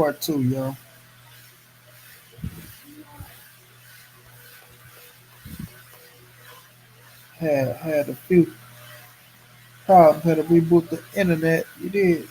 part two, yo. Had a few problems. Had to reboot the internet. You did.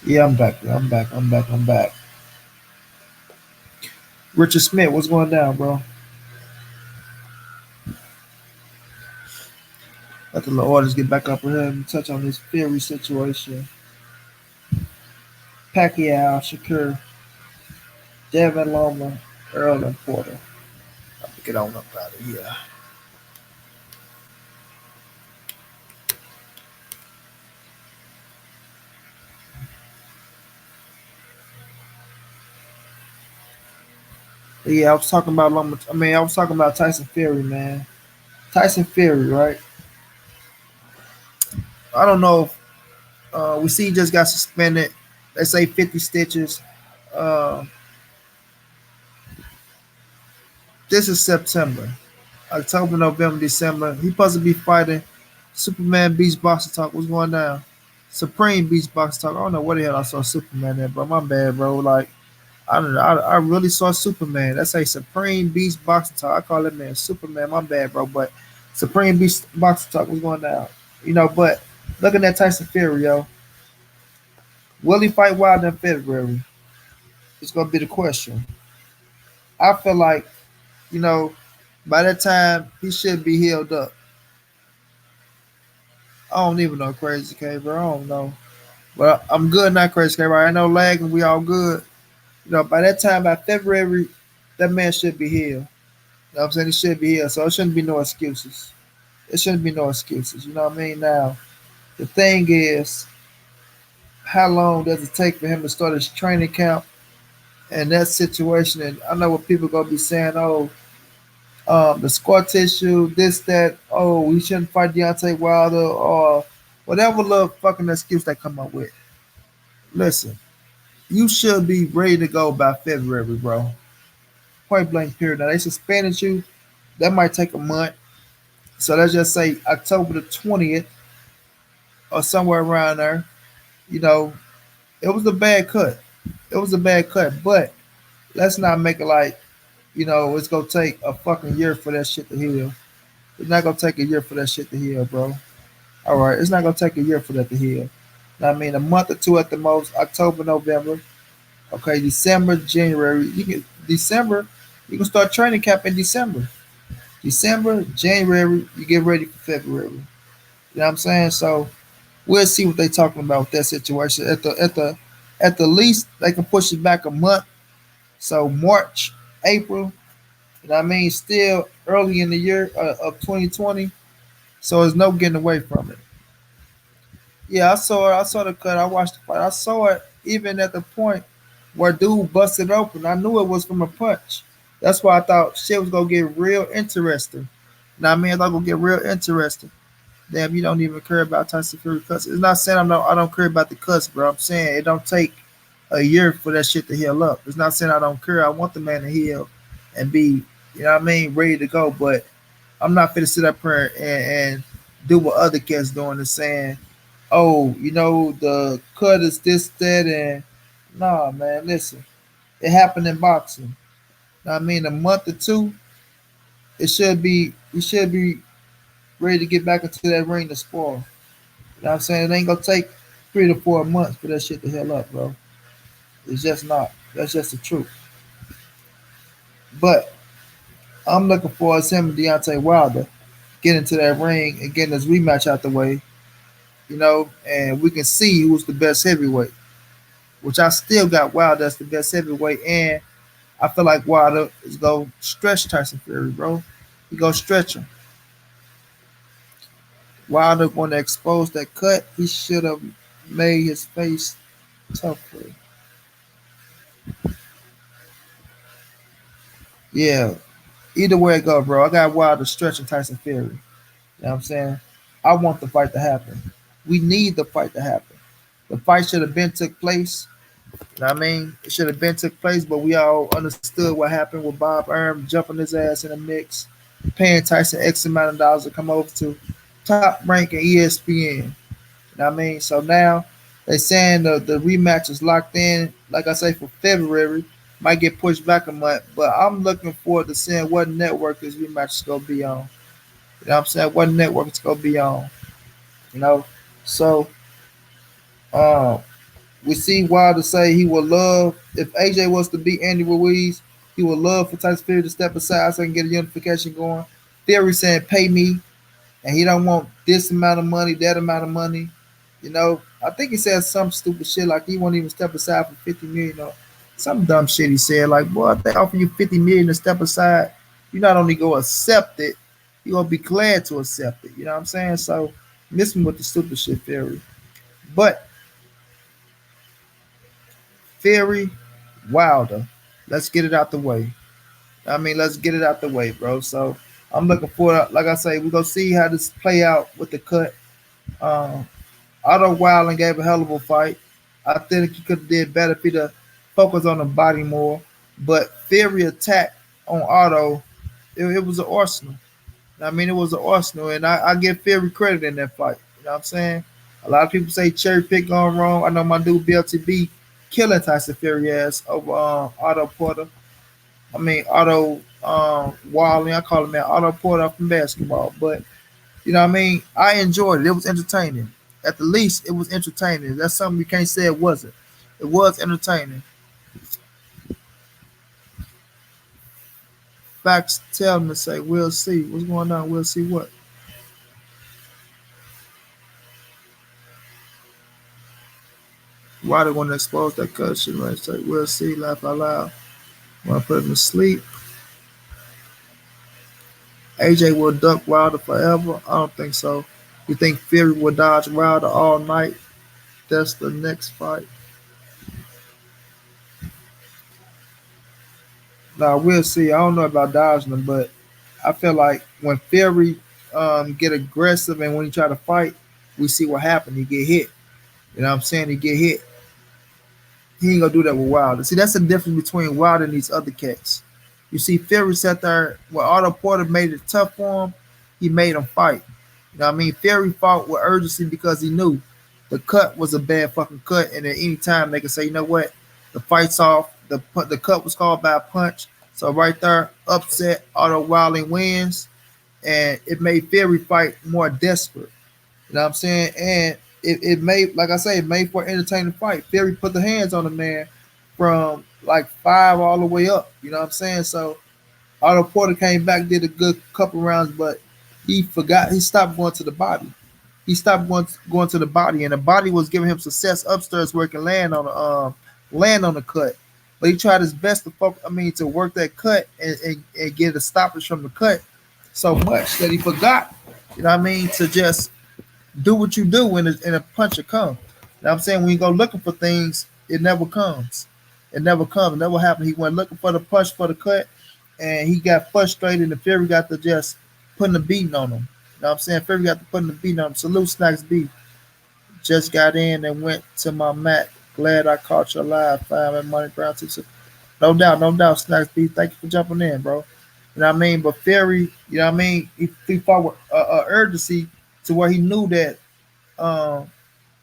Yeah, I'm back. I'm back. I'm back. I'm back. Richard Smith, what's going down, bro? Let the little artists get back up with him and touch on this Fury situation. Pacquiao, Shakur, Devin Loma, Earl, and Porter. I'm gonna get on up out of here. But yeah, I was talking about Loma. I mean, I was talking about Tyson Fury, man. Tyson Fury, right? I don't know if we see he just got suspended. They say 50 stitches. Uh, this is September. October, November, December. He supposed to be fighting Superman Beach Boxing Talk. What's going down? Supreme Beach Boxing Talk. I don't know what the hell I saw Superman there, bro. My bad, bro. Like I don't know. I really saw Superman. That's a Supreme Beach Boxing Talk. I call that man Superman. My bad, bro. But Supreme Beach Boxing Talk. What's going down? But looking at Tyson Fury, yo, will he fight Wilder in February? It's gonna be the question. I feel like you know by that time he should be healed up. I don't even know Crazy K, bro. I don't know. But I'm good now, Crazy K, right? I know lag and we all good. By that time, by February, that man should be healed. You know what I'm saying? He should be healed. So it shouldn't be no excuses. It shouldn't be no excuses. You know what I mean? Now, the thing is, how long does it take for him to start his training camp and that situation? And I know what people gonna be saying, oh, the scar tissue, this, that, oh, we shouldn't fight Deontay Wilder, or whatever little fucking excuse they come up with. Listen, you should be ready to go by February, bro. Point blank period. Now they suspended you. That might take a month. So let's just say October the 20th or somewhere around there. You know, it was a bad cut. It was a bad cut. But Let's not make it like, it's gonna take a fucking year for that shit to heal. It's not gonna take a year for that shit to heal, bro. All right, it's not gonna take a year for that to heal. I mean, a month or two at the most. October, November. Okay, December, January. December. You can start training camp in December. December, January. You get ready for February. You know what I'm saying? So we'll see what they talking about with that situation. At the least, they can push it back a month. So March, April. You know what I mean? Still early in the year of 2020. So there's no getting away from it. Yeah, I saw it. I saw the cut. I watched the fight. I saw it even at the point where dude busted open. I knew it was from a punch. That's why I thought shit was gonna get real interesting. Now I mean, it's gonna get real interesting. Damn, you don't even care about Tyson Fury cuts. It's not saying I don't care about the cuts, bro. I'm saying it don't take a year for that shit to heal up. It's not saying I don't care. I want the man to heal and be, you know what I mean, ready to go. But I'm not finna sit up here and do what other cats doing and saying, oh, the cut is this, that, and nah, man, listen. It happened in boxing. I mean, a month or two, you should be ready to get back into that ring to spar. You know what I'm saying? It ain't gonna take 3 to 4 months for that shit to heal up, bro. It's just not. That's just the truth. But I'm looking for him and Deontay Wilder get into that ring and getting this rematch out the way, and we can see who's the best heavyweight. Which I still got Wilder as the best heavyweight, and I feel like Wilder is gonna stretch Tyson Fury, bro. He gonna stretch him. Wilder gonna expose that cut. He should have made his face tougher. Yeah. Either way it go, bro. I got Wilder stretching Tyson Fury. You know what I'm saying? I want the fight to happen. We need the fight to happen. The fight should have been took place. You know what I mean? It should have been took place, but we all understood what happened with Bob Arum jumping his ass in the mix, paying Tyson X amount of dollars to come over to top rank in ESPN. You know what I mean? So now they saying the rematch is locked in, like I say, for February. Might get pushed back a month, but I'm looking forward to seeing what network this rematch is gonna be on. You know what I'm saying? What network it's gonna be on. You know? So um we see Wilder say he would love if AJ was to beat Andy Ruiz, he would love for Tyson Fury to step aside so I can get a unification going. Fury saying pay me, and he don't want this amount of money, that amount of money. I think he said some stupid shit like he won't even step aside for 50 million or some dumb shit he said. Like, boy, if they offer you 50 million to step aside, you not only go accept it, you gonna be glad to accept it. You know what I'm saying? So miss me with the stupid shit, Fury. But Fury, Wilder, let's get it out the way. I mean, let's get it out the way, bro. So I'm looking for, like I say, we're gonna see how this play out with the cut. Um, Otto Wilding gave a hell of a fight. I think he could have did better if he'd have focused on the body more. But Fury attack on Otto, it was an arsenal. I mean, it was an arsenal, and I give Fury credit in that fight. You know what I'm saying? A lot of people say cherry pick going wrong. I know my dude BLTB killing Tyson Fury ass over Otto Porter. I mean, Otto Wilding. I call him that Otto Porter from basketball. But you know what I mean? I enjoyed it. It was entertaining. At the least, it was entertaining. That's something you can't say it wasn't. It was entertaining. Facts tell them to say, we'll see. What's going on? We'll see what. Why they want to expose that cut shit, right? Say, we'll see, laugh out loud. Want to put him to sleep. AJ will duck Wilder forever? I don't think so. You think Fury will dodge Wilder all night? That's the next fight. Now we'll see. I don't know about dodging them, but I feel like when Fury get aggressive and when he try to fight, we see what happened. He get hit. You know what I'm saying? He get hit. He ain't gonna do that with Wilder. See, that's the difference between Wilder and these other cats. You see, Fury sat there when Otto Porter made it tough for him. He made him fight. You know what I mean? Fury fought with urgency because he knew the cut was a bad fucking cut, and at any time they could say, you know what, the fight's off, the cut was called by a punch. So right there, upset, Otto Wilding wins, and it made Fury fight more desperate. You know what I'm saying? And it made, like I say, it made for an entertaining fight. Fury put the hands on the man from like five all the way up. You know what I'm saying? So Otto Porter came back, did a good couple rounds, but he forgot. He stopped going to the body. He stopped going to the body, and the body was giving him success upstairs where he can land on the cut. But he tried his best to focus. I mean, to work that cut and get a stoppage from the cut so much that he forgot. You know what I mean? To just do what you do when a punch will come. You know what I'm saying? When you go looking for things, it never comes. It never comes. It never happened. He went looking for the punch for the cut, and he got frustrated, and Fury got to just putting the beating on him. You know what I'm saying? Fury got to putting the beating on him. Salute Snacks B. Just got in and went to my mat. Glad I caught you alive. Fine and money ground too. No doubt, no doubt, Snacks B. Thank you for jumping in, bro. You know what I mean? But Fury, you know what I mean? He fought with urgency to where he knew that um,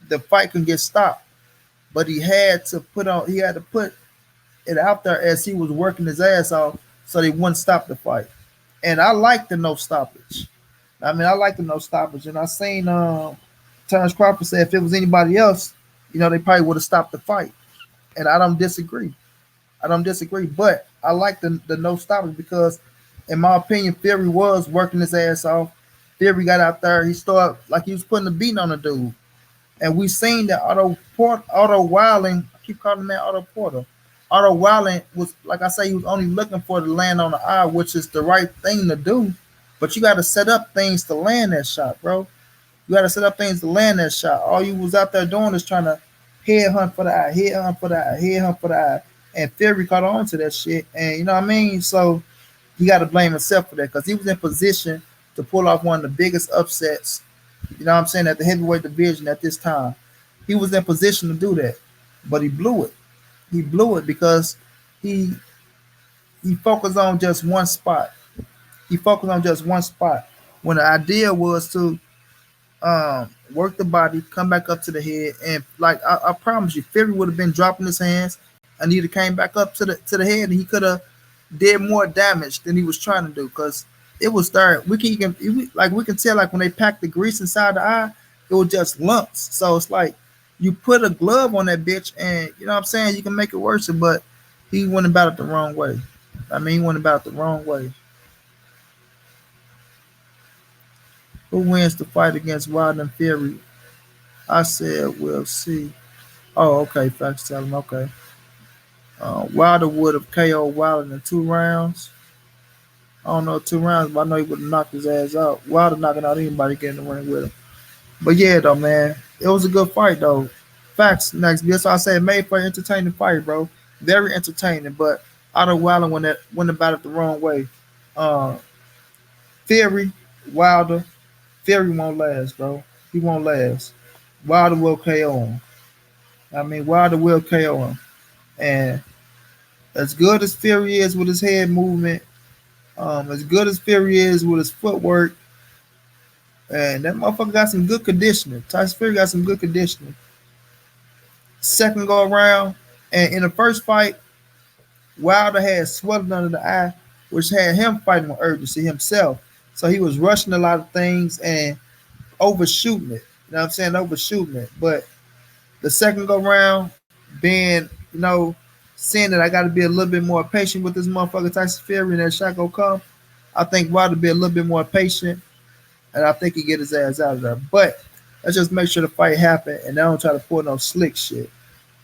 the fight can get stopped, but he had to put it out there as he was working his ass off so they wouldn't stop the fight. And I like the no stoppage. I mean, I like the no stoppage, and I seen Terrence Crawford say if it was anybody else, they probably would have stopped the fight. And I don't disagree. I don't disagree, but I like the no stoppage because, in my opinion, Fury was working his ass off. Fury got out there, he started like he was putting the beat on the dude. And we seen that Otto Wilding, I keep calling that Otto Porter. Otto Wilding was, like I say, he was only looking for the land on the eye, which is the right thing to do. But you got to set up things to land that shot, bro. You got to set up things to land that shot. All you was out there doing is trying to head hunt for the eye, head hunt for the eye, head hunt for the eye. And Fury caught on to that shit. And you know what I mean? So he got to blame himself for that because he was in position to pull off one of the biggest upsets, you know what I'm saying, at the heavyweight division at this time. He was in position to do that, but he blew it. He blew it because he he focused on just one spot. He focused on just one spot. When the idea was to work the body, come back up to the head, and like I promise you, Fury would have been dropping his hands, and he'd have came back up to the head, and he could have did more damage than he was trying to do because it was there. We can tell like when they packed the grease inside the eye, it was just lumps. So it's like you put a glove on that bitch, and you know what I'm saying, you can make it worse. But he went about it the wrong way. I mean, he went about it the wrong way. Who wins the fight against Wilder and Fury? I said we'll see. Oh, okay. Facts tell him. Okay. Wilder would have KO'd Wilder in 2 rounds. I don't know 2 rounds, but I know he would have knocked his ass out. Wilder knocking out anybody getting in the ring with him. But yeah, though, man, it was a good fight, though. Facts next. That's why I say it made for an entertaining fight, bro. Very entertaining, but I don't Wilder went about it the wrong way. Uh, Fury, Wilder, Fury won't last, bro. He won't last. Wilder will KO him. I mean, Wilder will KO him. And as good as Fury is with his head movement, as good as Fury is with his footwork, and that motherfucker got some good conditioning. Tyson Fury got some good conditioning. Second go around, and in the first fight, Wilder had swelling under the eye, which had him fighting with urgency himself. So he was rushing a lot of things and overshooting it. You know what I'm saying? Overshooting it. But the second go round, being, seeing that I got to be a little bit more patient with this motherfucker Tyson Fury and that shot gonna come, I think Wilder be a little bit more patient, and I think he get his ass out of there. But let's just make sure the fight happen, and they don't try to pull no slick shit.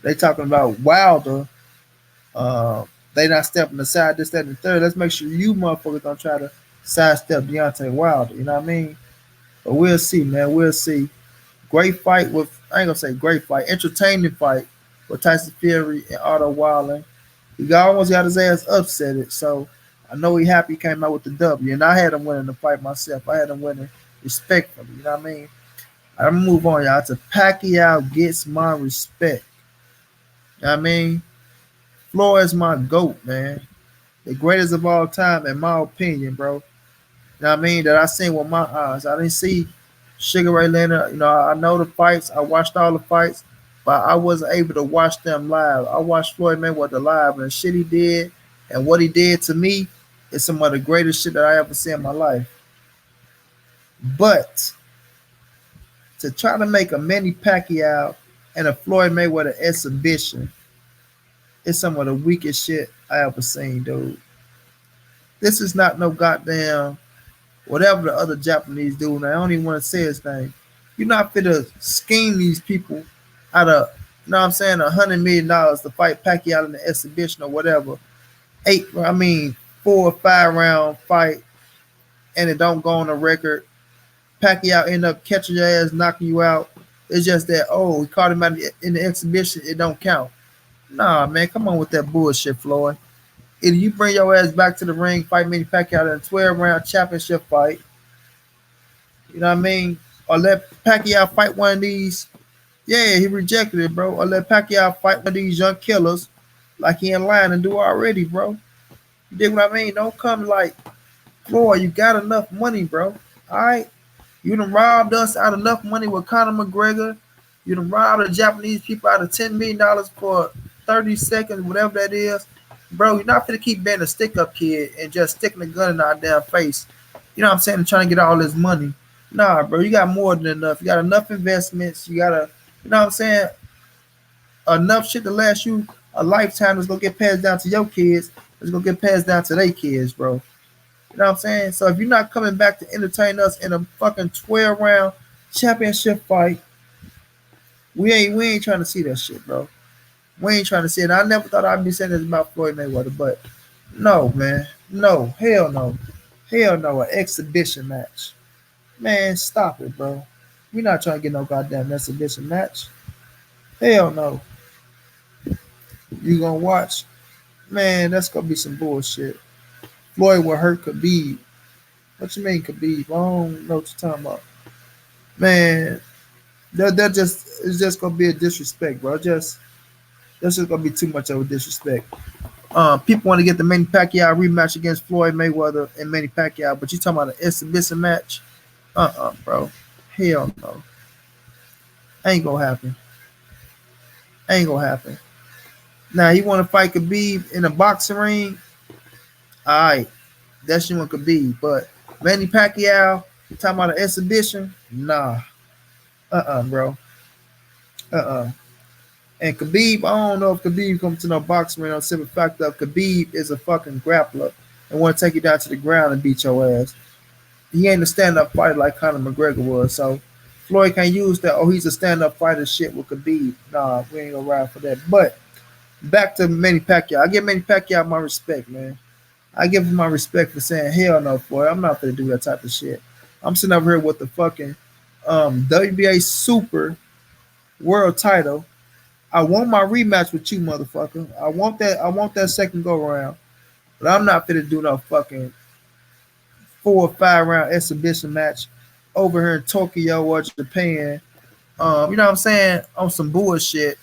They talking about Wilder. They not stepping aside this, that, and the third. Let's make sure you motherfuckers don't try to sidestep Deontay Wilder. You know what I mean? But we'll see, man. We'll see. Great fight with, I ain't gonna say great fight, entertaining fight with Tyson Fury and Otto Wilder. He almost got his ass upset, so I know he happy he came out with the W. And I had him winning the fight myself. I had him winning respectfully. You know what I mean? I'm gonna move on, y'all. To Pacquiao gets my respect. You know what I mean? Floyd is my GOAT, man. The greatest of all time, in my opinion, bro. You know what I mean? That I seen with my eyes. I didn't see Sugar Ray Leonard. I know the fights. I watched all the fights. but I wasn't able to watch them live. I watched Floyd Mayweather live, and the shit he did and what he did to me is some of the greatest shit that I ever seen in my life. But to try to make a Manny Pacquiao and a Floyd Mayweather exhibition is some of the weakest shit I ever seen, dude. This is not no goddamn whatever the other Japanese do. And I don't even want to say his name. You're not fit to scheme these people out of, you know what I'm saying, $100 million to fight Pacquiao in the exhibition or whatever. I mean, 4 or 5 round fight, and it don't go on the record. Pacquiao end up catching your ass, knocking you out. It's just that, oh, we caught him out in the exhibition, it don't count. Nah, man, come on with that bullshit, Floyd. Either you bring your ass back to the ring, fight Manny Pacquiao in a 12-round championship fight, you know what I mean? Or let Pacquiao fight one of these. Yeah, he rejected it, bro. Or let Pacquiao fight one of these young killers like he in line and do already, bro. You dig what I mean? Don't come like, Floyd, you got enough money, bro. All right? You done robbed us out of enough money with Conor McGregor. You done robbed the Japanese people out of $10 million for 30 seconds, whatever that is. Bro, you're not going to keep being a stick-up kid and just sticking a gun in our damn face. You know what I'm saying? And trying to get all this money. Nah, bro, you got more than enough. You got enough investments. You got you know what I'm saying? Enough shit to last you a lifetime that's going to get passed down to your kids. It's going to get passed down to their kids, bro. You know what I'm saying? So if you're not coming back to entertain us in a fucking 12-round championship fight, we ain't trying to see that shit, bro. We ain't trying to see it. I never thought I'd be saying this about Floyd Mayweather, but no, man. No. Hell no. Hell no. An exhibition match. Man, stop it, bro. We're not trying to get no goddamn exhibition match. Hell no. You gonna watch? Man, that's gonna be some bullshit. Floyd will hurt Khabib. What you mean, Khabib? I don't know what you're talking about. Man, that just it's just gonna be a disrespect, bro. That's just gonna be too much of a disrespect. People want to get the Manny Pacquiao rematch against Floyd Mayweather and Manny Pacquiao, but you talking about an exhibition match? Bro. Hell no. Ain't gonna happen. Ain't gonna happen. Now you want to fight Khabib in a boxing ring? All right, that's you and Khabib. But Manny Pacquiao, talking about an exhibition? Nah. Bro. Uh. And Khabib, I don't know if Khabib comes to no boxing ring on simple fact of Khabib is a fucking grappler and want to take you down to the ground and beat your ass. He ain't a stand-up fighter like Conor McGregor was. So Floyd can't use that. Oh, he's a stand-up fighter shit with Khabib. Nah, we ain't gonna ride for that. But back to Manny Pacquiao. I give Manny Pacquiao my respect, man. I give him my respect for saying, hell no, Floyd. I'm not gonna do that type of shit. I'm sitting over here with the fucking WBA Super World title. I want my rematch with you, motherfucker. I want that. I want that second go around. But I'm not gonna do no fucking 4 or 5 round exhibition match over here in Tokyo or Japan. You know what I'm saying? On some bullshit.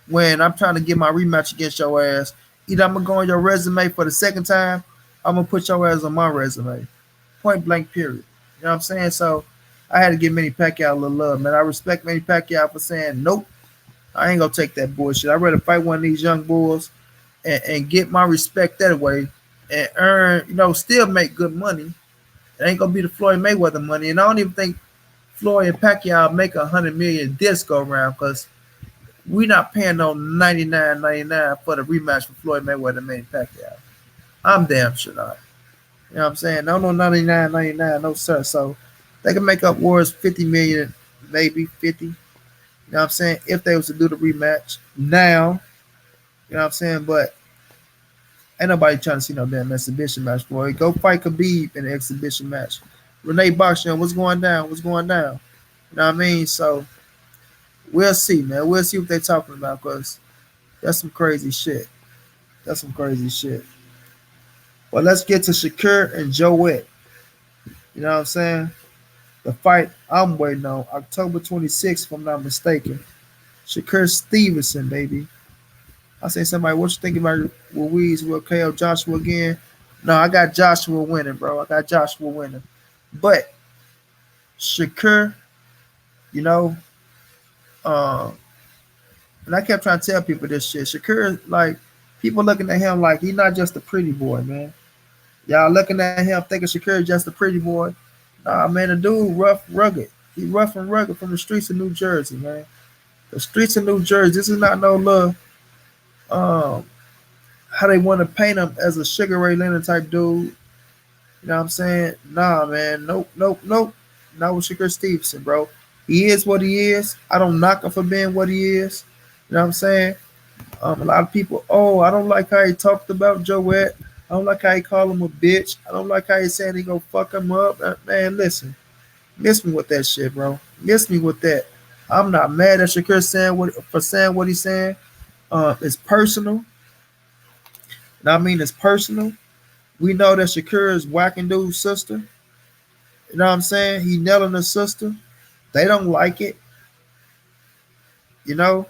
When I'm trying to get my rematch against your ass, either I'm gonna go on your resume for the second time, I'm gonna put your ass on my resume. Point blank, period. You know what I'm saying? So I had to give Manny Pacquiao a little love, man. I respect Manny Pacquiao for saying nope. I ain't gonna take that bullshit. I'd rather fight one of these young bulls and get my respect that way and earn, still make good money. It ain't gonna be the Floyd Mayweather money. And I don't even think Floyd and Pacquiao make $100 million this go round because we not paying no 99.99 for the rematch for Floyd Mayweather and Manny Pacquiao. I'm damn sure not. You know what I'm saying? No 99.99, no sir. So they can make up wars 50 million, maybe 50. You know what I'm saying? If they was to do the rematch now, you know what I'm saying? But ain't nobody trying to see no damn exhibition match, boy. Go fight Khabib in an exhibition match. Renee Boxer, what's going down? What's going down? You know what I mean? So we'll see, man. We'll see what they're talking about because that's some crazy shit. That's some crazy shit. Well, let's get to Shakur and Joette. You know what I'm saying? The fight I'm waiting on, October 26th, if I'm not mistaken. Shakur Stevenson, baby. I say somebody, what you thinking about Ruiz? Will KO Joshua again? No, I got Joshua winning, bro. I got Joshua winning. But Shakur, you know, uh, And I kept trying to tell people this shit. Shakur, like, people looking at him like he not just a pretty boy, man. Y'all looking at him thinking Shakur is just a pretty boy. Nah, man, the dude rough, rugged. He rough and rugged from the streets of New Jersey, man. The streets of New Jersey. This is not no little um how they want to paint him as a Sugar Ray Leonard type dude. You know what I'm saying? Nah, man. Nope, nope, nope. Not with Shakur Stevenson, bro. He is what he is. I don't knock him for being what he is. You know what I'm saying? A lot of people, oh, I don't like how he talked about Joette. I don't like how he called him a bitch. I don't like how he said he gonna fuck him up. Man, listen, miss me with that shit, bro. Miss me with that. I'm not mad at Shakur saying what he's saying. It's personal. And I mean, it's personal. We know that Shakur is whacking dude's sister. You know what I'm saying? He nailing his sister. They don't like it, you know.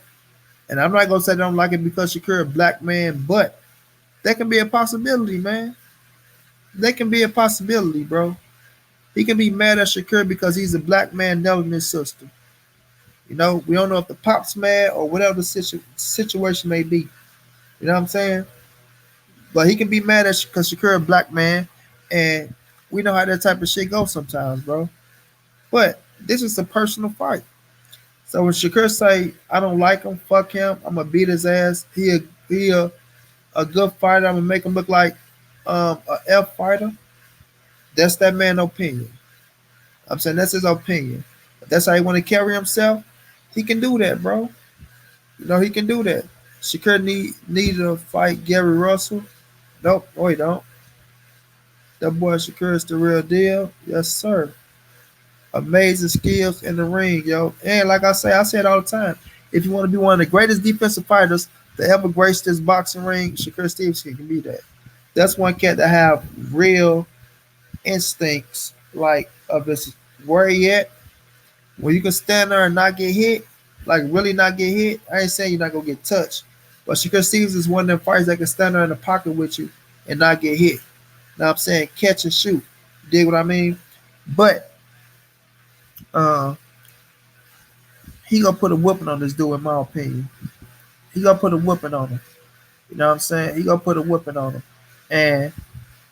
And I'm not gonna say they don't like it because Shakur a black man, but that can be a possibility, man. That can be a possibility, bro. He can be mad at Shakur because he's a black man nailing his sister. You know, we don't know if the pop's mad or whatever the situation may be. You know what I'm saying? But he can be mad at because Shakur a black man, and we know how that type of shit goes sometimes, bro. But this is a personal fight. So when Shakur say, I don't like him, fuck him, I'm gonna beat his ass. He a good fighter. I'm gonna make him look like a F fighter. That's that man's opinion. I'm saying that's his opinion. If that's how he want to carry himself, he can do that, bro. You know he can do that. Shakur need to fight Gary Russell. Nope, no he don't. That boy Shakur is the real deal. Yes, sir. Amazing skills in the ring, yo. And like I say it all the time. If you want to be one of the greatest defensive fighters to ever grace this boxing ring, Shakur Stevenson can be that. That's one cat that have real instincts, like of his where he at. When you can stand there and not get hit, like really not get hit. I ain't saying you're not gonna get touched, but Shakur Stevenson is one of them fighters that can stand there in the pocket with you and not get hit. Now I'm saying catch and shoot. Dig what I mean? But uh he gonna put a whooping on this dude, in my opinion. He gonna put a whooping on him. You know what I'm saying? He gonna put a whooping on him. And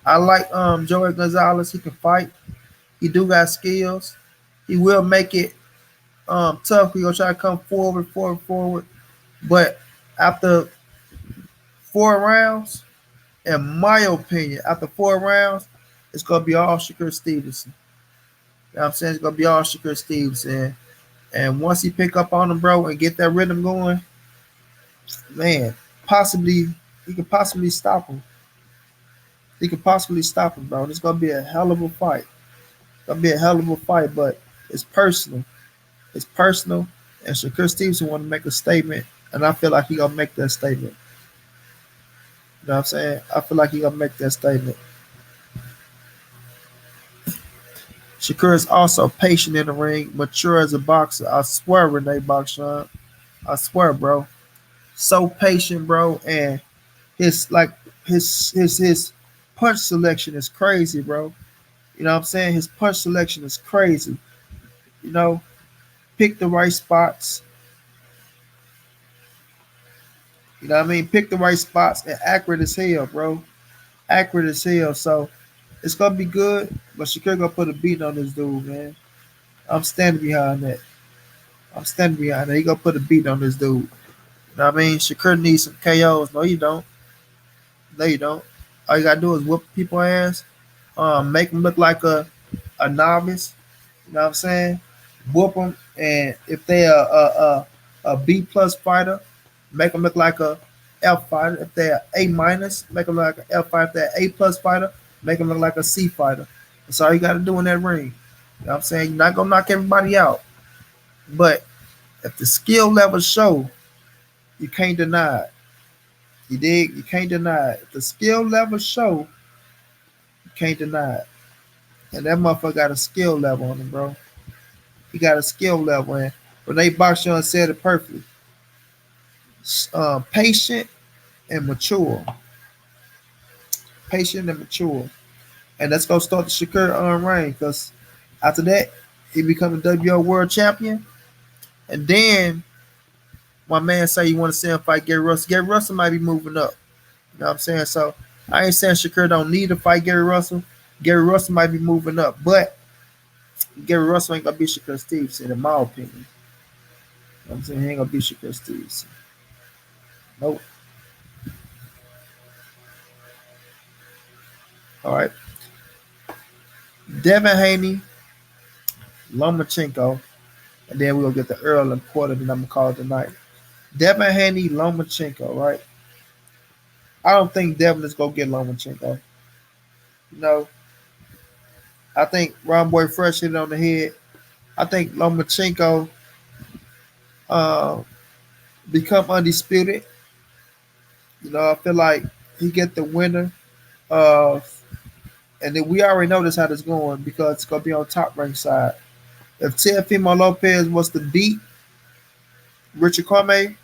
I like Joey Gonzalez. He can fight. He do got skills. He will make it tough. He gonna try to come forward. But after 4 rounds, in my opinion, after 4 rounds, it's gonna be all Shakur Stevenson. You know what I'm saying? It's gonna be all Shakur Stevenson. And once he pick up on him, bro, and get that rhythm going, man, possibly he could possibly stop him. He could possibly stop him, bro. It's gonna be a hell of a fight. It's gonna be a hell of a fight, but it's personal. It's personal, and Shakur Stevenson want to make a statement, and I feel like he gonna make that statement. You know what I'm saying? I feel like he gonna make that statement. Shakur is also patient in the ring, mature as a boxer. I swear, Renee Boxon. I swear, bro. So patient, bro, and his like his punch selection is crazy, bro. You know what I'm saying? His punch selection is crazy. You know, pick the right spots. You know what I mean? Pick the right spots and accurate as hell, bro. Accurate as hell. So it's gonna be good, but Shakur gonna put a beat on this dude, man. I'm standing behind that. I'm standing behind that. He gonna put a beat on this dude. You know what I mean? Shakur needs some KOs. No, you don't. No, you don't. All you gotta do is whoop people ass. Make them look like a novice. You know what I'm saying? Whoop them, and if they are a B plus fighter, make them look like a F fighter. If they're A minus, make them look like an F fighter. If they're A plus fighter, make them look like a C fighter. That's all you got to do in that ring. You know what I'm saying? You're not gonna knock everybody out, but if the skill levels show, you can't deny it. You dig? You can't deny it. If the skill levels show, you can't deny it. And that motherfucker got a skill level on him, bro. He got a skill level, and Renee Boxon said it perfectly. Patient and mature. Patient and mature. And that's gonna start the Shakur reign, because after that, he become a WO world champion. And then My man say you want to see him fight Gary Russell. Gary Russell might be moving up. You know what I'm saying? So I ain't saying Shakur don't need to fight Gary Russell. Gary Russell might be moving up, but Gary Russell ain't gonna be Shakur Stevenson, in my opinion. You know what I'm saying? He ain't gonna be Shakur Stevenson. Nope. All right. Devin Haney, Lomachenko, and then we're gonna get the Earl and Porter, and I'm gonna call it tonight. Devin Haney, Lomachenko, right? I don't think Devin is gonna get Lomachenko. You know, I think Ron Boy Fresh hit it on the head. I think Lomachenko uh, become undisputed. You know, I feel like he get the winner. Uh, and then we already know this how this going because it's gonna be on top rank side. If Teofimo Lopez was to beat Richard Cormier,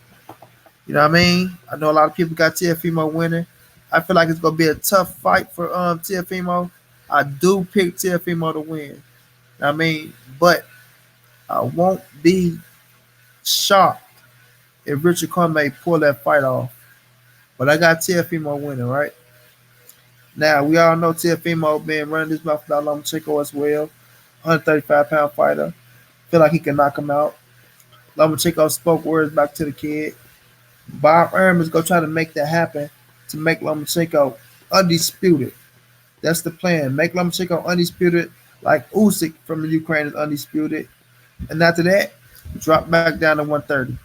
you know what I mean? I know a lot of people got Teofimo winning. I feel like it's gonna be a tough fight for Teofimo. I do pick Teofimo to win. You know what I mean? But I won't be shocked if Richard Cormier pull that fight off. But I got Teofimo winning, right? Now we all know Teofimo been running his mouth about Lomachenko as well. 135-pound fighter. Feel like he can knock him out. Lomachenko spoke words back to the kid. Bob Erm is gonna try to make that happen to make Lomachenko undisputed. That's the plan. Make Lomachenko undisputed, like Usyk from the Ukraine is undisputed. And after that, drop back down to 130. You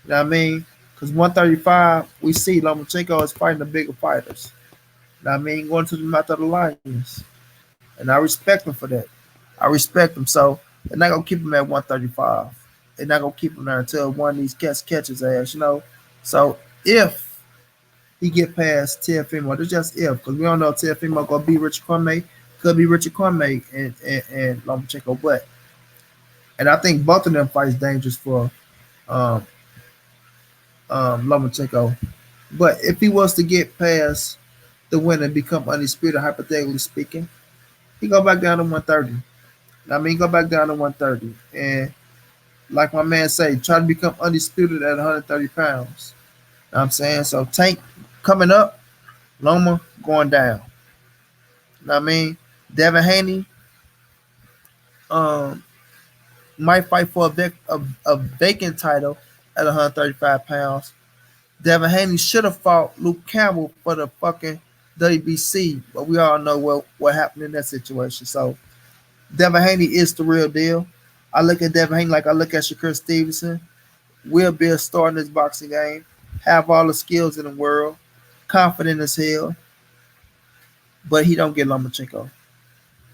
know what I mean? Because 135, we see Lomachenko is fighting the bigger fighters. You know what I mean? Going to the mouth of the Lions. And I respect him for that. I respect him. So they're not going to keep him at 135. They're not going to keep him there until one of these cats catches ass, you know? So if he get past Teofimo, that's just if, because we don't know if Teofimo going to be Richard Cormier. Could be Richard Cormier and Lomachenko. And I think both of them fights dangerous for um, Lomachenko. But if he was to get past the win and become undisputed, hypothetically speaking, he go back down to 130. I mean, go back down to 130. And like my man say, try to become undisputed at 130 pounds. You know what I'm saying? So Tank coming up, Loma going down. You know what I mean? Devin Haney um, might fight for a vacant title at 135 pounds. Devin Haney should have fought Luke Campbell for the fucking WBC, but we all know what happened in that situation. So Devin Haney is the real deal. I look at Devin Haney like I look at Shakur Stevenson. Will be a star in this boxing game. Have all the skills in the world. Confident as hell. But he don't get Lomachenko.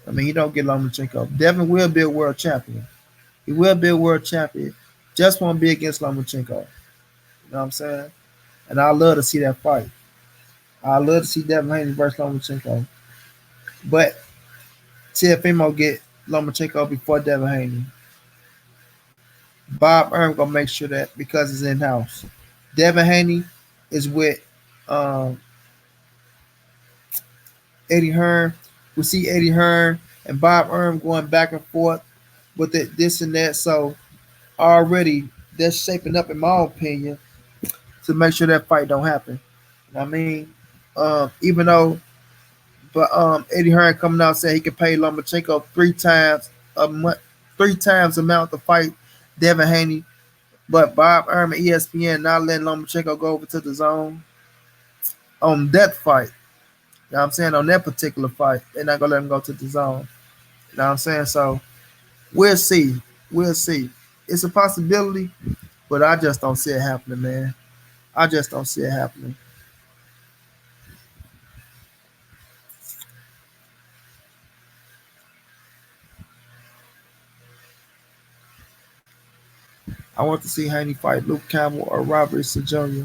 I mean, he don't get Lomachenko. Devin will be a world champion. He will be a world champion. Just won't be against Lomachenko. You know what I'm saying? And I love to see that fight. I love to see Devin Haney versus Lomachenko. But Teofimo get Lomachenko before Devin Haney. Bob Erm gonna make sure that because it's in house. Devin Haney is with um, Eddie Hearn. We see Eddie Hearn and Bob Erm going back and forth with it, this and that. So already that's shaping up, in my opinion, to make sure that fight don't happen. I mean, even though, but Eddie Hearn coming out saying he can pay Lomachenko three times amount to fight Devin Haney. But Bob Erm and ESPN not letting Lomachenko go over to the zone on that fight. You know what I'm saying? On that particular fight, they're not gonna let him go to the zone. You know what I'm saying? So we'll see. We'll see. It's a possibility, but I just don't see it happening, man. I just don't see it happening. I want to see Haney fight Luke Campbell or Robert Easter Jr.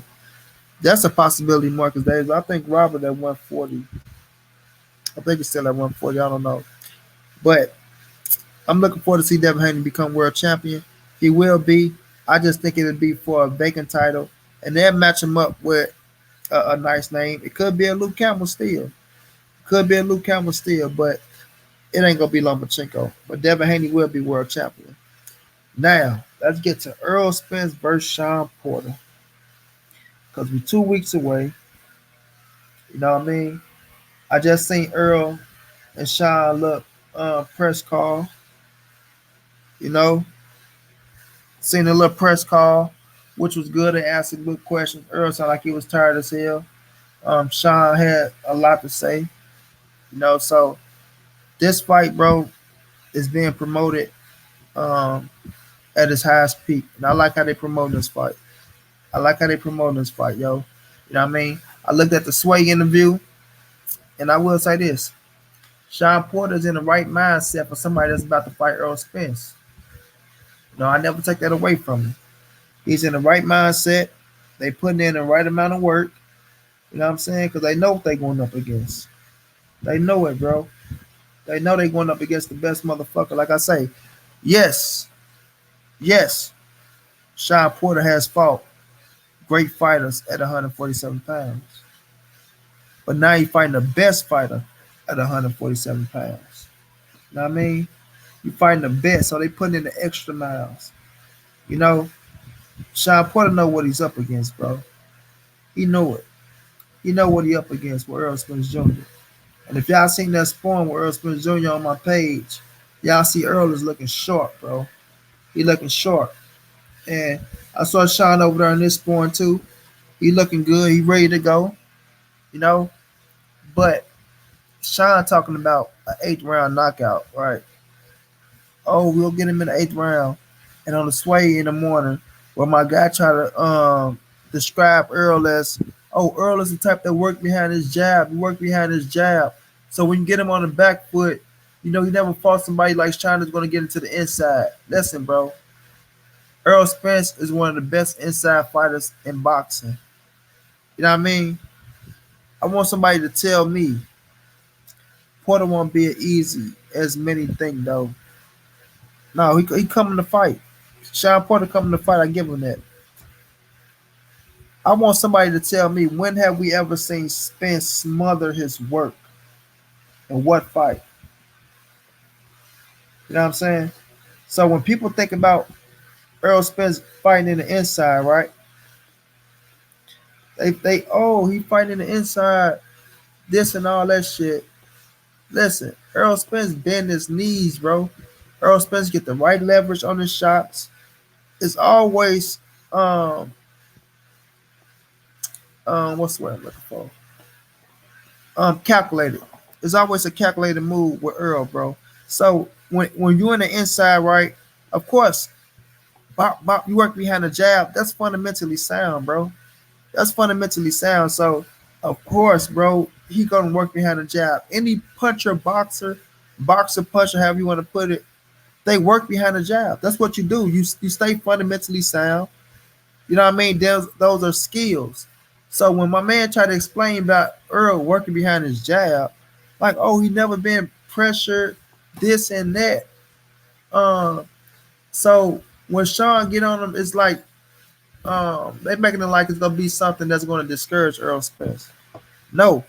That's a possibility, Marcus Davis. I think Robert at 140. I think he's still at 140. I don't know. But I'm looking forward to see Devin Haney become world champion. He will be. I just think it'll be for a vacant title. And they'll match him up with a nice name. It could be a Luke Campbell still. Could be a Luke Campbell still, but it ain't gonna be Lomachenko. But Devin Haney will be world champion. Now, Let's get to Earl Spence versus Sean Porter. Because we're 2 weeks away. You know what I mean? I just seen Earl and Sean look press call. You know, seen a little press call, which was good and asking good questions. Earl sounded like he was tired as hell. Sean had a lot to say. You know, so this fight, bro, is being promoted um, at its highest peak. And I like how they promote this fight. I like how they promote this fight, yo. You know what I mean? I looked at the Sway interview, and I will say this. Sean Porter's in the right mindset for somebody that's about to fight Earl Spence. No, I never take that away from him. He's in the right mindset. They putting in the right amount of work. You know what I'm saying? Because they know what they going up against. They know it, bro. They know they going up against the best motherfucker. Like I say, yes, yes, Sean Porter has fought great fighters at 147 pounds. But now he's fighting the best fighter at 147 pounds. You know what I mean? You fighting the best, so they putting in the extra miles. You know, Sean Porter know what he's up against, bro. He know it. He know what he up against with Earl Spence Jr. And if y'all seen that spawn with Earl Spence Jr. on my page, y'all see Earl is looking sharp, bro. He looking sharp. And I saw Sean over there in this spawn too. He looking good. He ready to go. You know, but Sean talking about an eighth round knockout, right? Oh, we'll get him in the eighth round. And on the sway in the morning, where my guy tried to describe Earl as, oh, Earl is the type that work behind his jab. He work behind his jab. So when you get him on the back foot, you know, he never fought somebody like China's going to get into the inside. Listen, bro. Earl Spence is one of the best inside fighters in boxing. You know what I mean? I want somebody to tell me Porter won't be as easy as many think, though. No, he coming to fight. Sean Porter coming to fight. I give him that. I want somebody to tell me when have we ever seen Spence smother his work and what fight? You know what I'm saying? So when people think about Earl Spence fighting in the inside, right? They oh he fighting in the inside, this and all that shit. Listen, Earl Spence bend his knees, bro. Earl Spence get the right leverage on his shots. It's always what's the word I'm looking for? Calculated. It's always a calculated move with Earl, bro. So when you're in the inside, right? Of course, you work behind the jab. That's fundamentally sound, bro. That's fundamentally sound. So of course, bro, he gonna work behind the jab. Any puncher, boxer, puncher, however you want to put it, they work behind the jab. That's what you do. You stay fundamentally sound. You know what I mean? Those are skills. So when my man tried to explain about Earl working behind his jab, like, oh, he never been pressured, this and that. Um, so when Sean get on him, it's like they making it like it's gonna be something that's gonna discourage Earl Spence. No,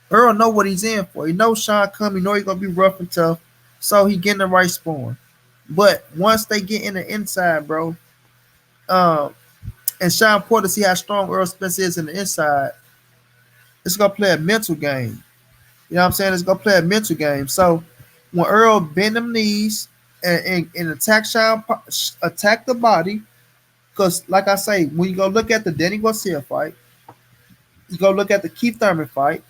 Earl know what he's in for. He knows Sean coming. He know he's gonna be rough and tough. So he getting the right spawn. But once they get in the inside, bro, um, and Sean Porter see how strong Earl Spence is in the inside, it's gonna play a mental game. You know what I'm saying? It's gonna play a mental game. So when Earl bend them knees and attack attack the body, because like I say, when you go look at the Danny Garcia fight, you go look at the Keith Thurman fight,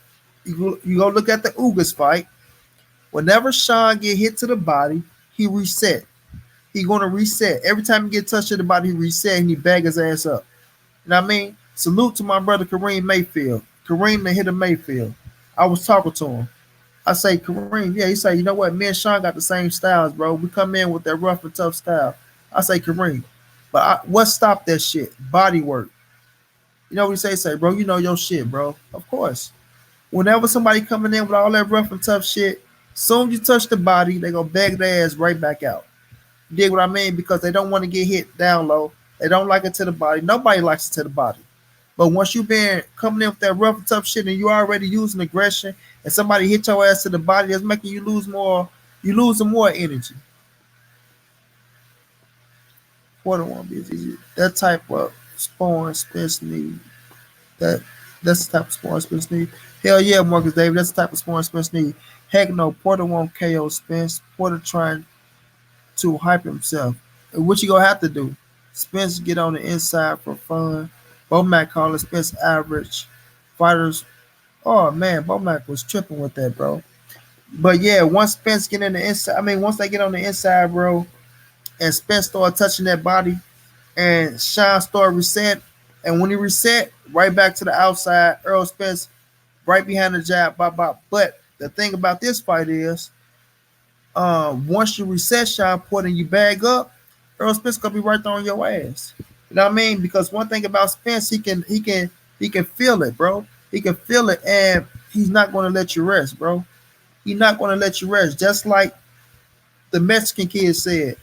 you go look at the Ugas fight. Whenever Sean get hit to the body, he reset. He gonna reset. Every time he get touched to the body, he reset and he bag his ass up. You know what I mean? Salute to my brother Kareem Mayfield. Kareem the hitter Mayfield. I was talking to him. I say, Kareem, yeah, he say, you know what? Me and Sean got the same styles, bro. We come in with that rough and tough style. I say, Kareem. But what stopped that shit? Body work. You know what he say? Say, bro, you know your shit, bro. Of course. Whenever somebody coming in with all that rough and tough shit, soon as you touch the body, they gonna bag their ass right back out. You dig what I mean? Because they don't want to get hit down low. They don't like it to the body. Nobody likes it to the body. But once you been coming in with that rough and tough shit and you already using aggression and somebody hit your ass to the body, that's making you lose more, you losing more energy. Porter won't be as easy. That type of sparring Spence need. That that's the type of sparring Spence need. Hell yeah, Marcus Davis. That's the type of sparring Spence need. Heck no, Porter won't KO Spence. Porter trying to hype himself. And what you gonna have to do? Spence get on the inside for fun. Bomac calling Spence average. Fighters, oh man, Bomac was tripping with that, bro. But yeah, once Spence get in the inside, I mean, once they get on the inside, bro, and Spence start touching that body, and Sean start reset, and when he reset, right back to the outside, Earl Spence right behind the jab, bop bop. But the thing about this fight is, once you reset Sean Porter and you bag up, Earl Spence gonna be right there on your ass. You know what I mean? Because one thing about Spence, he can feel it, bro. He can feel it, and he's not gonna let you rest, bro. He's not gonna let you rest. Just like the Mexican kid said,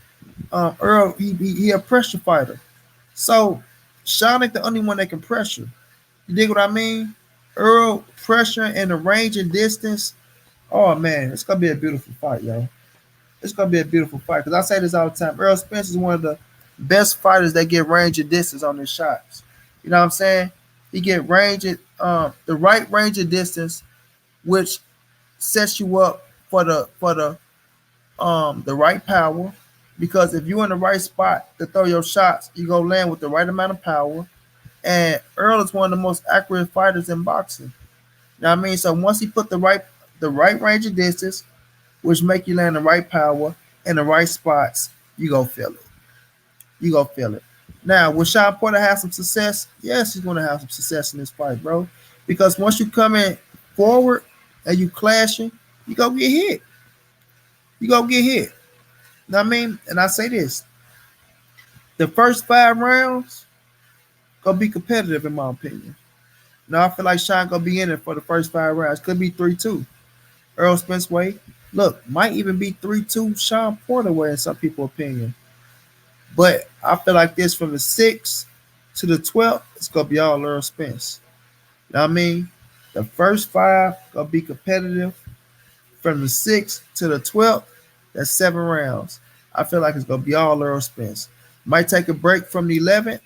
Earl, he a pressure fighter. So Sean ain't the only one that can pressure. You dig what I mean? Earl pressure and the range and distance. Oh man, it's gonna be a beautiful fight, yo. It's gonna be a beautiful fight. Cause I say this all the time. Earl Spence is one of the best fighters that get range and distance on his shots. You know what I'm saying? He get range and the right range and distance, which sets you up for the right power. Because if you're in the right spot to throw your shots, you go land with the right amount of power. And Earl is one of the most accurate fighters in boxing. You know what I mean? So once he put the right range of distance, which make you land the right power in the right spots, you go feel it. You go feel it. Now, will Sean Porter have some success? Yes, he's gonna have some success in this fight, bro. Because once you come in forward and you clashing, you go get hit. You go get hit. You know what I mean? And I say this: the first 5 rounds gonna be competitive, in my opinion. Now I feel like Sean gonna be in it for the first 5 rounds. Could be 3-2. Earl Spence way. Look, might even be 3-2 Sean Porter way in some people's opinion. But I feel like this from the 6th to the 12th, it's gonna be all Earl Spence. You know what I mean? The first 5 gonna be competitive. From the 6th to the 12th, that's 7 rounds. I feel like it's gonna be all Earl Spence. Might take a break from the 11th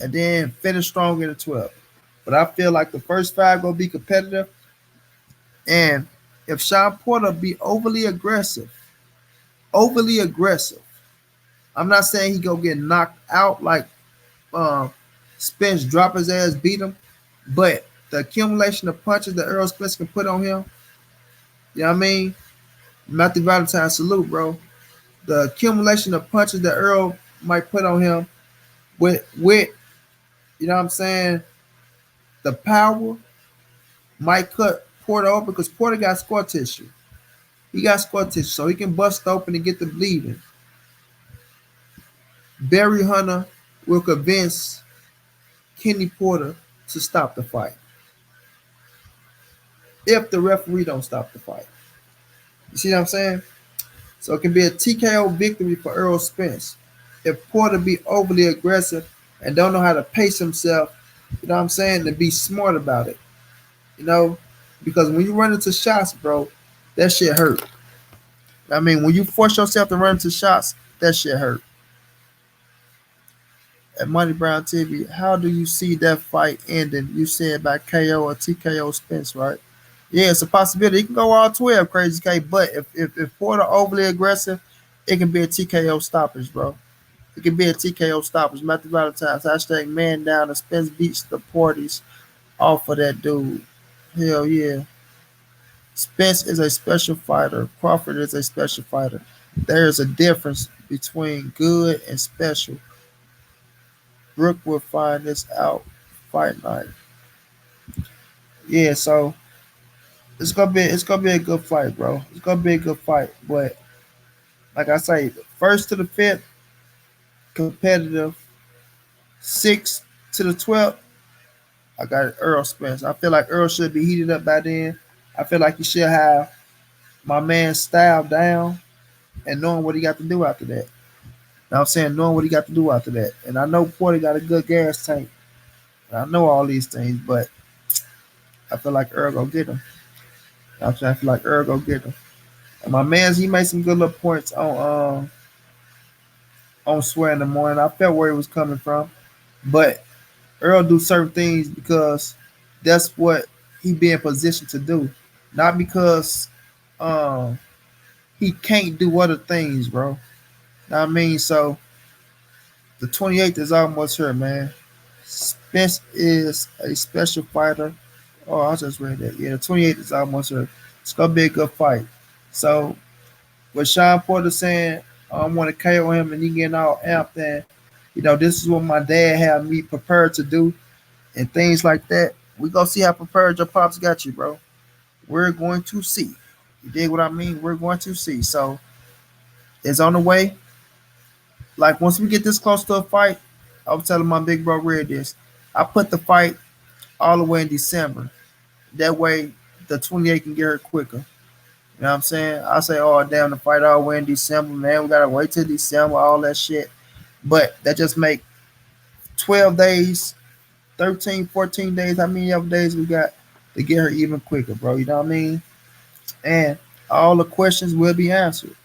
and then finish strong in the 12th. But I feel like the first 5 gonna be competitive. And if Sean Porter be overly aggressive, I'm not saying he go get knocked out like um, Spence drop his ass, beat him, but the accumulation of punches that Earl Spence can put on him, you know what I mean? Matthew Valentine, salute, bro. The accumulation of punches that Earl might put on him with you know what I'm saying, the power might cut Porter open because Porter got scar tissue. He got scar tissue, so he can bust open and get the bleeding. Barry Hunter will convince Kenny Porter to stop the fight if the referee don't stop the fight. You see what I'm saying? So it can be a TKO victory for Earl Spence if Porter be overly aggressive and don't know how to pace himself. You know what I'm saying? To be smart about it. You know, because when you run into shots, bro, that shit hurt. I mean, when you force yourself to run into shots, that shit hurt. At Money Brown TV, how do you see that fight ending? You said by KO or TKO Spence, right? Yeah, it's a possibility. It can go all 12, Crazy K. But if Porter overly aggressive, it can be a TKO stoppage, bro. It can be a TKO stoppage. Matthew Valentine's hashtag man down and Spence beats the parties off of that dude. Hell yeah. Spence is a special fighter. Crawford is a special fighter. There is a difference between good and special. Brooke will find this out fight night. Yeah, so it's gonna be a good fight, bro. It's gonna be a good fight. But like I say, first to the fifth, competitive. Sixth to the 12th, I got Earl Spence. I feel like Earl should be heated up by then. I feel like he should have my man style down and knowing what he got to do after that. Now I'm saying knowing what he got to do after that. And I know Porter got a good gas tank. I know all these things, but I feel like Earl go get him. I'm saying I feel like Earl go get him. And my man's he made some good little points on on Swear in the morning. I felt where he was coming from, but Earl do certain things because that's what he be in position to do, not because um he can't do other things, bro. Know what I mean? So the 28th is almost here, man. Spence is a special fighter. Oh, I just read that. Yeah, the 28th is almost here. It's gonna be a good fight. So with Sean Porter saying I want to KO him and he getting all amped, and this is what my dad had me prepared to do and things like that. We gonna see how prepared your pops got you, bro. We're going to see. You dig what I mean? We're going to see. So it's on the way. Like once we get this close to a fight, I was telling my big bro Red this. I put the fight all the way in December. That way the 28 can get her quicker. You know what I'm saying? I say, oh damn, the fight all the way in December, man. We gotta wait till December, all that shit. But that just make 12 days, 13, 14 days, how many other days we got to get her even quicker, bro? You know what I mean? And all the questions will be answered. You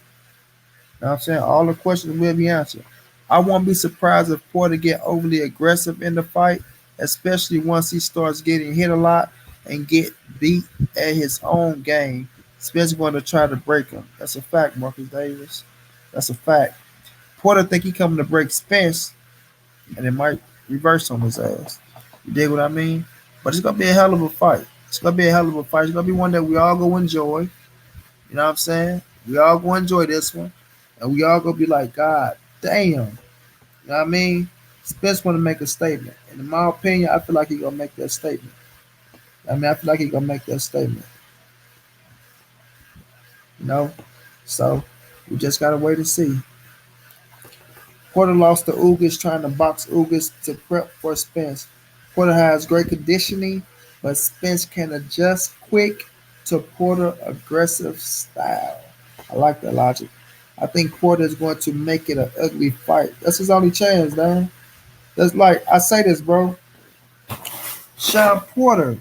know what I'm saying? All the questions will be answered. I won't be surprised if Porter get overly aggressive in the fight, especially once he starts getting hit a lot and get beat at his own game. Spence going to try to break him. That's a fact, Marcus Davis. That's a fact. Porter think he coming to break Spence, and it might reverse on his ass. You dig what I mean? But it's gonna be a hell of a fight. It's gonna be a hell of a fight. It's gonna be one that we all go enjoy. You know what I'm saying? We all go enjoy this one, and we all gonna be like, God damn. You know what I mean? Spence want to make a statement, and in my opinion, I feel like he gonna make that statement. I feel like he gonna make that statement. You know, so we just gotta wait and see. Porter lost to Ugas trying to box Ugas to prep for Spence. Porter has great conditioning, but Spence can adjust quick to Porter aggressive style. I like that logic. I think Porter is going to make it an ugly fight. That's his only chance, man. That's like I say this, bro. Sean Porter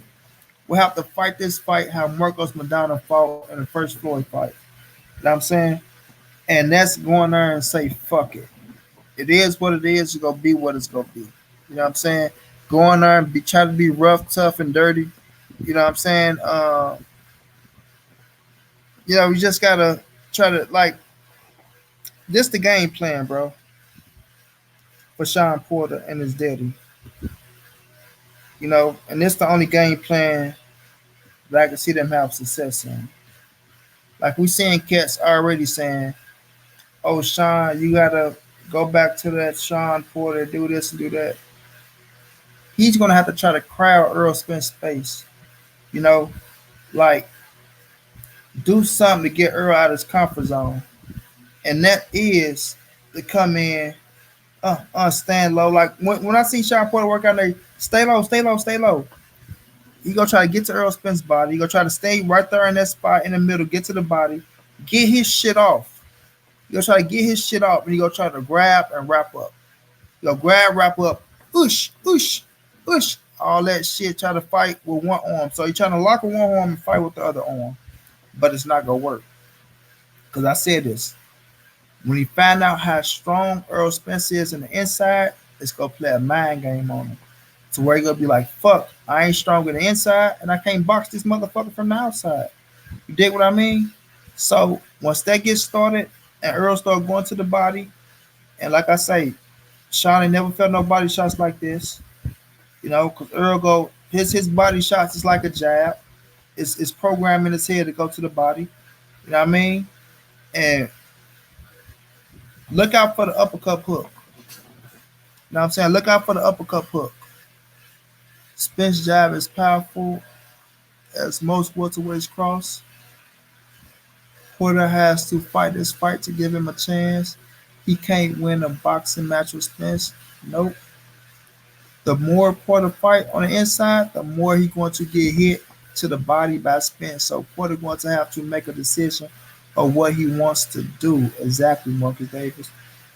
will have to fight this fight how Marcos Madonna fought in the first Floyd fight. You know what I'm saying? And that's going there and say, fuck it. It is what it is. It's gonna be what it's gonna be. You know what I'm saying? Go in there and try to be rough, tough, and dirty. You know what I'm saying? You just gotta try to like this the game plan, bro, for Sean Porter and his daddy. And this the only game plan that I can see them have success in. Like we seeing cats already saying, "Oh, Sean, you gotta go back to that Sean Porter, do this and do that." He's gonna have to try to crowd Earl Spence space. You know, like do something to get Earl out of his comfort zone, and that is to come in, stand low. Like when I see Sean Porter work out there, stay low, stay low, stay low. He gonna try to get to Earl Spence body. He gonna try to stay right there in that spot in the middle, get to the body, get his shit off. He gonna try to get his shit off, and he gonna try to grab and wrap up. He gonna grab, wrap up, oosh, oosh, oosh, all that shit. Try to fight with one arm. So he trying to lock with one arm and fight with the other arm, but it's not gonna work. Cause I said this. When he find out how strong Earl Spence is in the inside, it's gonna play a mind game on him. To where he gonna be like, fuck, I ain't strong in the inside and I can't box this motherfucker from the outside. You dig what I mean? So once that gets started and Earl start going to the body, and like I say, Sean ain't never felt no body shots like this. Because Earl go his body shots is like a jab. It's programming his head to go to the body. You know what I mean? And look out for the uppercut hook. You know what I'm saying? Look out for the uppercut hook. Spence jab is powerful as most welterweights cross. Porter has to fight this fight to give him a chance. He can't win a boxing match with Spence. Nope. The more Porter fight on the inside, the more he's going to get hit to the body by Spence. So Porter going to have to make a decision of what he wants to do exactly, Marcus Davis.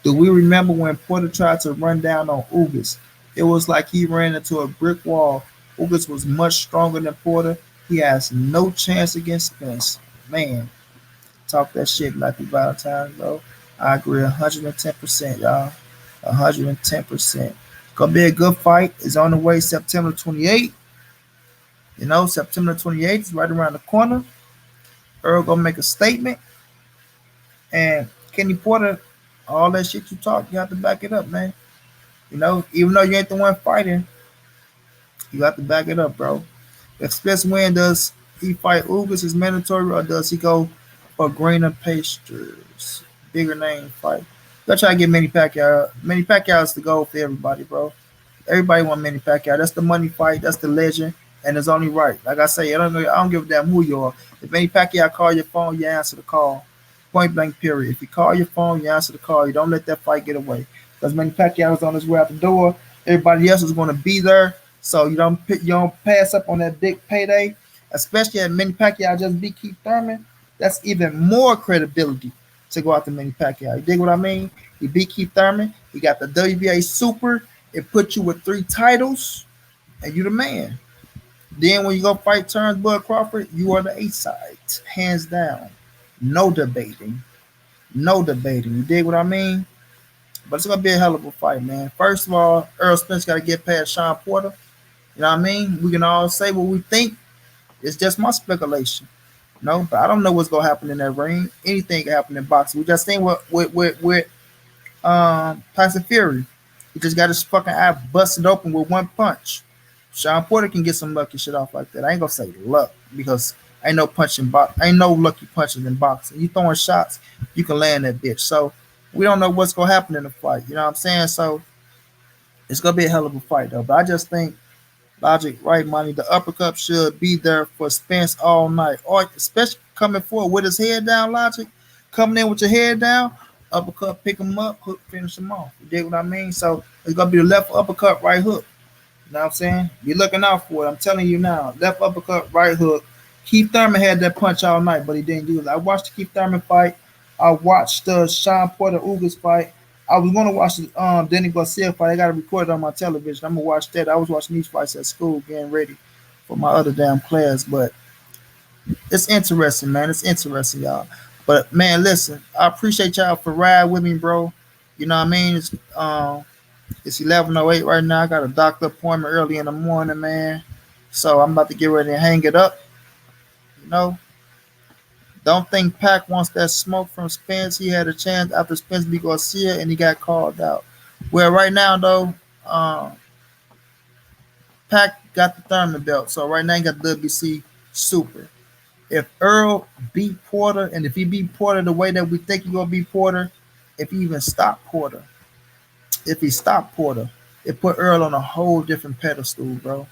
Do we remember when Porter tried to run down on Ugas? It was like he ran into a brick wall. Ugas was much stronger than Porter. He has no chance against Spence. Man, talk that shit like Valentine, bro. I agree 110%, y'all. 110%. Gonna be a good fight. It's on the way September 28th. September 28th is right around the corner. Earl gonna make a statement. And Kenny Porter, all that shit you talk, you have to back it up, man. Even though you ain't the one fighting, you have to back it up, bro. If Spence win, does he fight Ugas is mandatory, or does he go for greener pastures? Bigger name fight. Gotta try to get Manny Pacquiao. Manny Pacquiao's the goal for everybody, bro. Everybody want Manny Pacquiao. That's the money fight. That's the legend, and it's only right. Like I say, I don't give a damn who you are. If Manny Pacquiao call your phone, you answer the call. Point blank. Period. If you call your phone, you answer the call. You don't let that fight get away. Because Manny Pacquiao is on his way out the door. Everybody else is going to be there. So you don't pass up on that big payday, especially at Manny Pacquiao just beat Keith Thurman. That's even more credibility to go out to Manny Pacquiao. You dig what I mean? He beat Keith Thurman. He got the WBA Super. It put you with 3 titles, and you the man. Then when you go fight Terrence Bud Crawford, you are the A side, hands down. No debating. No debating. You dig what I mean? But it's gonna be a hell of a fight, man. First of all, Earl Spence got to get past Sean Porter. You know what I mean? We can all say what we think. It's just my speculation. But I don't know what's gonna happen in that ring. Anything can happen in boxing. We just seen what with Tyson Fury. He just got his fucking eye busted open with one punch. Sean Porter can get some lucky shit off like that. I ain't gonna say luck because ain't no lucky punches in boxing. You throwing shots, you can land that bitch. So we don't know what's gonna happen in the fight. You know what I'm saying? So it's gonna be a hell of a fight though. But I just think Logic, right money, the uppercut should be there for Spence all night. Or especially coming forward with his head down, Logic. Coming in with your head down, uppercut, pick him up, hook, finish him off. You dig what I mean? So it's gonna be the left uppercut, right hook. You know what I'm saying? You're looking out for it. I'm telling you now. Left uppercut, right hook. Keith Thurman had that punch all night, but he didn't use it. I watched the Keith Thurman fight. I watched the Sean Porter Ugas fight. I was gonna watch the Danny Garcia fight. I got it recorded on my television. I'm gonna watch that. I was watching these fights at school, getting ready for my other damn class. But it's interesting, man. It's interesting, y'all. But man, listen, I appreciate y'all for riding with me, bro. You know what I mean? It's 11:08 right now. I got a doctor appointment early in the morning, man. So I'm about to get ready and hang it up. You know, don't think Pac wants that smoke from Spence. He had a chance after Spence beat Garcia and he got called out. Well, right now though, Pac got the Thurman belt, so right now he got the WBC Super. If Earl beat Porter, and if he beat Porter the way that we think he's gonna beat Porter, if he even stopped Porter, if he stopped Porter, it put Earl on a whole different pedestal, bro.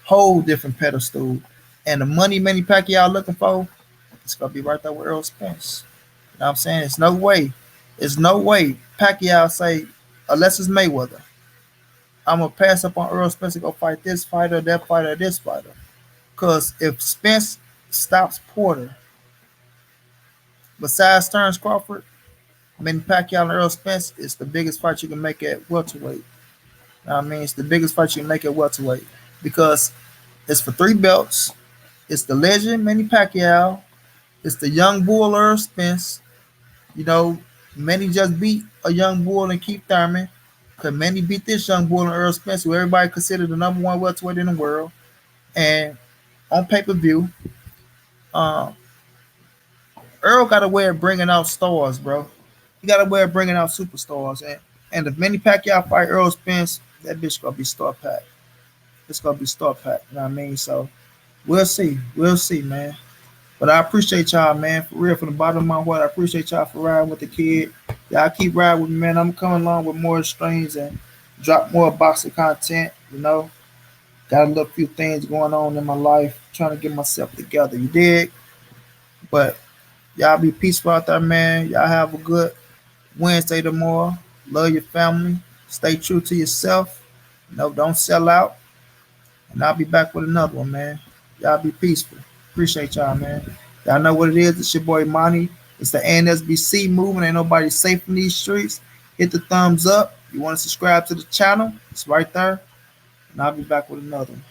Whole different pedestal. And the money Manny Pacquiao looking for, it's gonna be right there with Earl Spence. You know what I'm saying? It's no way. It's no way Pacquiao say, unless it's Mayweather, I'm gonna pass up on Earl Spence and go fight this fighter, that fighter, this fighter. Because if Spence stops Porter, besides Terrence Crawford, Manny Pacquiao and Earl Spence is the biggest fight you can make at welterweight. You know what I mean? It's the biggest fight you can make at welterweight because it's for 3 belts. It's the legend Manny Pacquiao. It's the young bull Earl Spence. You know, Manny just beat a young bull and Keith Thurman. Because Manny beat this young bull and Earl Spence, who everybody considered the number one welterweight in the world. And on pay-per-view, uh, Earl got a way of bringing out stars, bro. He got a way of bringing out superstars. And if Manny Pacquiao fight Earl Spence, that bitch gonna be star packed. It's gonna be star packed. You know what I mean? So we'll see. We'll see, man. But I appreciate y'all, man. For real, from the bottom of my heart, I appreciate y'all for riding with the kid. Y'all keep riding with me, man. I'm coming along with more streams and drop more boxing content. You know, got a little few things going on in my life, trying to get myself together. You dig? But y'all be peaceful out there, man. Y'all have a good Wednesday tomorrow. Love your family. Stay true to yourself. You know, don't sell out. And I'll be back with another one, man. Y'all be peaceful. Appreciate y'all, man. Y'all know what it is. It's your boy Monty. It's the NSBC movement. Ain't nobody safe in these streets. Hit the thumbs up. You want to subscribe to the channel? It's right there. And I'll be back with another one.